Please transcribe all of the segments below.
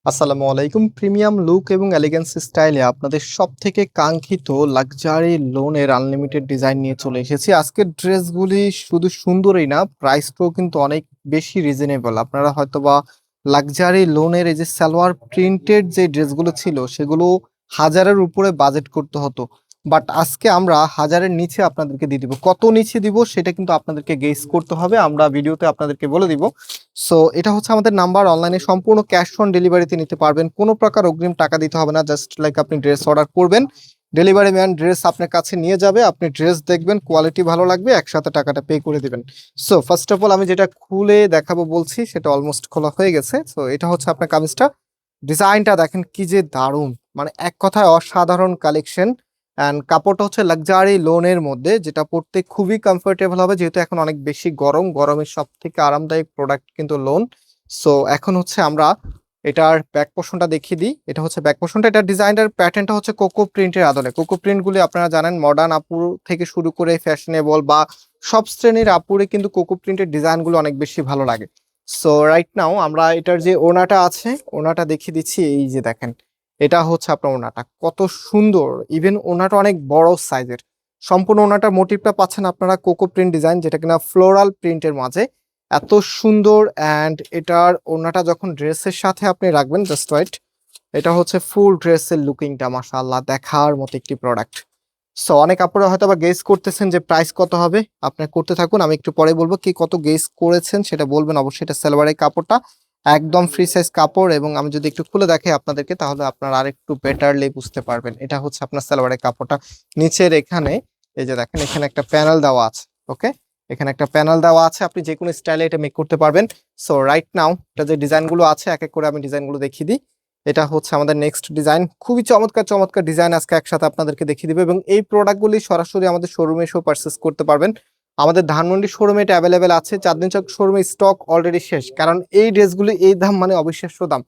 আসসালামু আলাইকুম। Premium look এবং এলিগেন্স স্টাইলে আপনাদের সবথেকে কাঙ্ক্ষিত লাক্সারি লোনের আনলিমিটেড ডিজাইন নিয়ে চলে এসেছি। আজকের ড্রেসগুলি শুধু সুন্দরই না, প্রাইসটাও কিন্তু অনেক বেশি রিজনেবল। আপনারা হয়তোবা লাক্সারি লোনের এই যে সালোয়ার প্রিন্টেড যে ড্রেসগুলো ছিল সেগুলো হাজারের উপরে বাজেট করতে হতো, বাট আজকে আমরা হাজারের নিচে আপনাদেরকে দিয়ে দিব। কত নিচে দিব সেটা কিন্তু আপনাদেরকে গেস করতে হবে, আমরা ভিডিওতে আপনাদেরকে বলে দিব। সো এটা হচ্ছে আমাদের নাম্বার। অনলাইনে সম্পূর্ণ ক্যাশ অন ডেলিভারিতে নিতে পারবেন, কোনো প্রকার অগ্রিম টাকা দিতে হবে না। জাস্ট লাইক আপনি ড্রেস অর্ডার করবেন, ডেলিভারি ম্যান ড্রেস আপনার কাছে নিয়ে যাবে, আপনি ড্রেস দেখবেন, কোয়ালিটি ভালো লাগবে, একসাথে টাকাটা পে করে দিবেন। সো ফার্স্ট অফ অল আমি যেটা খুলে দেখাবো বলছি সেটা অলমোস্ট খোলা হয়ে গেছে। সো এটা হচ্ছে আপনার কামিজটা। ডিজাইনটা দেখেন কি যে দারুণ, মানে এক কথায় অসাধারণ কালেকশন। অ্যান্ড কাপড়টা হচ্ছে লাক্সারি লোনের মধ্যে, যেটা পরতে খুবই কমফোর্টেবল হবে, যেহেতু এখন অনেক বেশি গরম, গরমের সব থেকে আরামদায়ক প্রোডাক্ট কিন্তু লোন। সো এখন হচ্ছে আমরা এটার ব্যাক পোর্শনটা দেখিয়ে দিই। এটা হচ্ছে ব্যাক পোর্শনটা। এটার ডিজাইনের প্যাটার্নটা হচ্ছে কোকো প্রিন্টের আদলে। কোকো প্রিন্টগুলি আপনারা জানেন মডার্ন আপুর থেকে শুরু করে ফ্যাশনেবল বা সব শ্রেণীর আপুরে কিন্তু কোকো প্রিন্টের ডিজাইনগুলো অনেক বেশি ভালো লাগে। সো রাইট নাও আমরা এটার যে ওনাটা আছে ওনাটা দেখিয়ে দিচ্ছি। এই যে দেখেন, এটা হচ্ছে আপনার ওনাটা, কত সুন্দর। ইভেন ওনাটা অনেক বড় সাইজের। সম্পূর্ণ ওনাটার মোটিভটা পাচ্ছেন আপনারা কোকো প্রিন্ট ডিজাইন, যেটা কিনা ফ্লোরাল প্রিন্টের মাঝে এত সুন্দর। অ্যান্ড এটার ওনাটা যখন ড্রেসের সাথে আপনি রাখবেন, জাস্ট রাইট, এটা হচ্ছে ফুল ড্রেসের লুকিংটা মাশাআল্লাহ দেখার মতো একটি প্রোডাক্ট। সো অনেক আপনারা হয়তো বা গেস করতেছেন যে প্রাইস কত হবে। আপনি করতে থাকুন, আমি একটু পরে বলবো কি কত গেস করেছেন সেটা বলবেন অবশ্যই। এটা সালোয়ারের কাপড়টা একদম ফ্রি সাইজ কাপড়, এবং আমি যদি একটু খুলে দেখাই আপনাদেরকে তাহলে আপনারা আরেকটু বেটারলি বুঝতে পারবেন। এটা হচ্ছে আপনার সালোয়ারের কাপড়টা। নিচের এখানে এই যে দেখেন, এখানে একটা প্যানেল দেওয়া আছে। ওকে, এখানে একটা প্যানেল দেওয়া আছে, আপনি যে কোনো স্টাইলে এটা মেক করতে পারবেন। সো রাইট নাও এটা যে ডিজাইনগুলো আছে এক এক করে আমি ডিজাইনগুলো দেখিয়ে দিই। এটা হচ্ছে আমাদের নেক্সট ডিজাইন। খুবই চমৎকার চমৎকার ডিজাইন আজকে একসাথে আপনাদেরকে দেখিয়ে দিবে, এবং এই প্রোডাক্টগুলি সরাসরি আমাদের শোরুমে এসেও পারচেস করতে পারবেন। আমাদের ধানমন্ডি শোরুমে এটা অ্যাভেলেবেল আছে, চাঁদনী চক শোরুমে স্টক অলরেডি শেষ, কারণ এই ড্রেসগুলি এই দাম মানে অবিশ্বাস্য দাম।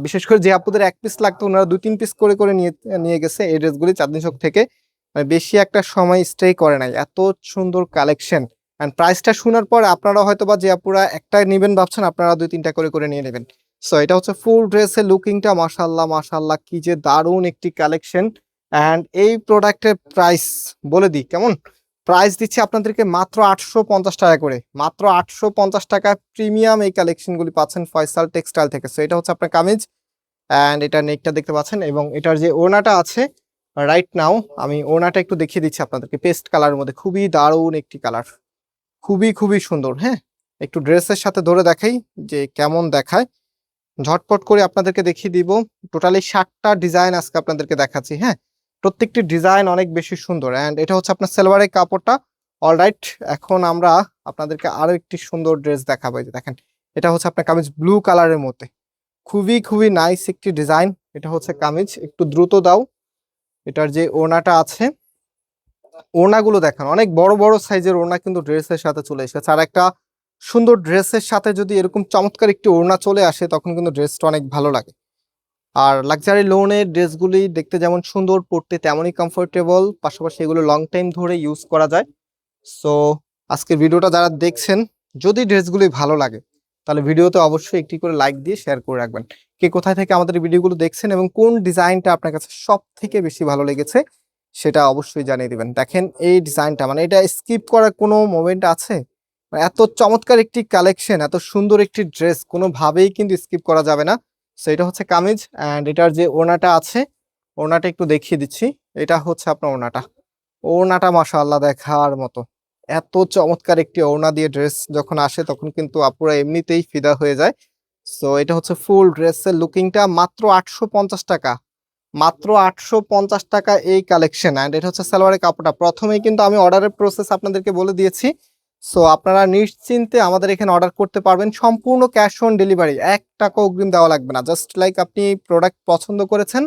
বিশেষ করে যে আপুদের এক পিস লাগতো ওনারা 2-3 পিস করে করে নিয়ে নিয়ে গেছে এই ড্রেসগুলি চাঁদনী চক থেকে। মানে বেশি একটা সময় স্টে করে নাই, এত সুন্দর কালেকশন। এন্ড প্রাইসটা শোনার পর আপনারা হয়তো বা যে আপুরা একটা নেবেন ভাবছেন, আপনারা 2-3টা করে করে নিয়ে নেবেন। সো এটা হচ্ছে ফুল ড্রেসের লুকিংটা, মাশাআল্লাহ মাশাআল্লাহ কি যে দারুণ একটি কালেকশন। এন্ড এই প্রোডাক্টের প্রাইস বলে দিই কেমন। প্রাইস দিচ্ছি আপনাদেরকে মাত্র 850 টাকা করে, মাত্র 850 টাকা। প্রিমিয়াম এই কালেকশনগুলি পাচ্ছেন ফয়সাল টেক্সটাইল থেকে। সো এটা হচ্ছে আপনার কামিজ, এন্ড এটা নেকটা দেখতে পাচ্ছেন, এবং এটার যে ওড়নাটা আছে রাইট নাও আমি ওড়নাটা একটু দেখিয়ে দিচ্ছি আপনাদেরকে। পেস্ট কালারের মধ্যে খুবই দারুণ একটি কালার, খুবই খুবই সুন্দর। হ্যাঁ, একটু ড্রেসের সাথে ধরে দেখাই যে কেমন দেখায়, ঝটপট করে আপনাদেরকে দেখিয়ে দিব। টোটালি 7টা ডিজাইন আজকে আপনাদেরকে দেখাচ্ছি। হ্যাঁ, প্রত্যেকটি ডিজাইন অনেক বেশি সুন্দর। অ্যান্ড এটা হচ্ছে আপনার সালোয়ারের কাপড়টা। অলরাইট, এখন আমরা আপনাদেরকে আরো একটি সুন্দর ড্রেস দেখাবো। এই যে দেখেন, এটা হচ্ছে আপনার কামিজ ব্লু কালারের মধ্যে, খুবই খুবই নাইস একটি ডিজাইন। এটা হচ্ছে কামিজ, একটু দ্রুত দাও। এটার যে ওড়নাটা আছে, ওড়নাগুলো দেখেন অনেক বড় বড় সাইজের ওড়না কিন্তু ড্রেসের সাথে চলে এসেছে। আর একটা সুন্দর ড্রেসের সাথে যদি এরকম চমৎকার একটি ওড়না চলে আসে তখন কিন্তু ড্রেসটা অনেক ভালো লাগে। আর লাক্সারি লোনের ড্রেসগুলি দেখতে যেমন সুন্দর, পড়তে তেমনই কমফোর্টেবল, পাশাপাশি এগুলো লং টাইম ধরে ইউজ করা যায়। সো আজকের ভিডিওটা যারা দেখছেন, যদি ড্রেসগুলি ভালো লাগে তাহলে ভিডিওতে অবশ্যই একটি করে লাইক দিয়ে শেয়ার করে রাখবেন। কে কোথায় থেকে আমাদের ভিডিওগুলো দেখছেন এবং কোন ডিজাইনটা আপনার কাছে সব থেকে বেশি ভালো লেগেছে সেটা অবশ্যই জানিয়ে দিবেন। দেখেন এই ডিজাইনটা, মানে এটা স্কিপ করার কোনো মোমেন্ট আছে? মানে এত চমৎকার একটি কালেকশন, এত সুন্দর একটি ড্রেস কোনোভাবেই কিন্তু স্কিপ করা যাবে না। সো এটা হচ্ছে কামিজ, অ্যান্ড এটার যে ওড়নাটা আছে ওড়নাটা একটু দেখিয়ে দিচ্ছি। এটা হচ্ছে আপনার ওড়নাটা। ওড়নাটা মাশাআল্লাহ দেখার মতো, এত চমৎকার একটি ওড়না দিয়ে ড্রেস যখন আসে তখন কিন্তু আপুরা এমনিতেই ফিদা হয়ে যায়। সো এটা হচ্ছে ফুল ড্রেসের লুকিংটা, মাত্র 850 টাকা, মাত্র 850 টাকা এই কালেকশন। অ্যান্ড এটা হচ্ছে সালোয়ারের কাপড়টা। প্রথমেই কিন্তু আমি অর্ডারের প্রসেস আপনাদেরকে বলে দিয়েছি। সো আপনারা নিশ্চিন্তে আমাদের এখানে অর্ডার করতে পারবেন, সম্পূর্ণ ক্যাশ অন ডেলিভারি, 1 টাকা অগ্রিম দেওয়া লাগবে না। জাস্ট লাইক আপনি প্রোডাক্ট পছন্দ করেছেন,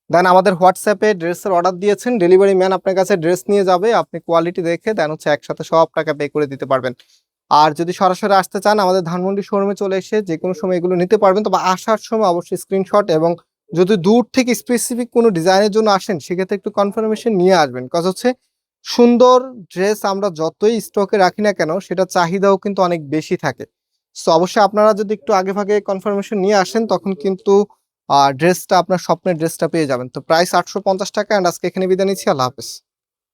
দেন আমাদের হোয়াটসঅ্যাপে ড্রেসের অর্ডার দিয়েছেন, ডেলিভারি ম্যান আপনার কাছে ড্রেস নিয়ে যাবে, আপনি কোয়ালিটি দেখে দেন হচ্ছে একসাথে সব টাকা পে করে দিতে পারবেন। আর যদি সরাসরি আসতে চান আমাদের ধানমন্ডি শোরুমে চলে এসে যে কোনো সময় এগুলো নিতে পারবেন। তবে আসার সময় অবশ্যই স্ক্রিনশট, এবং যদি দূর থেকে স্পেসিফিক কোনো ডিজাইনের জন্য আসেন সেক্ষেত্রে একটু কনফার্মেশন নিয়ে আসবেন। কজ হচ্ছে সুন্দর ড্রেস আমরা যতই স্টকে রাখি না কেন সেটা চাহিদাও কিন্তু অনেক বেশি থাকে। সো অবশ্যই আপনারা যদি একটু আগে ভাগে কনফার্মেশন নিয়ে আসেন তখন কিন্তু ড্রেসটা আপনার স্বপ্নের ড্রেসটা পেয়ে যাবেন। তো প্রাইস ৳850 অ্যান্ড আজকে এখানে বিদায় নিচ্ছি। আল্লাহ হাফেজ।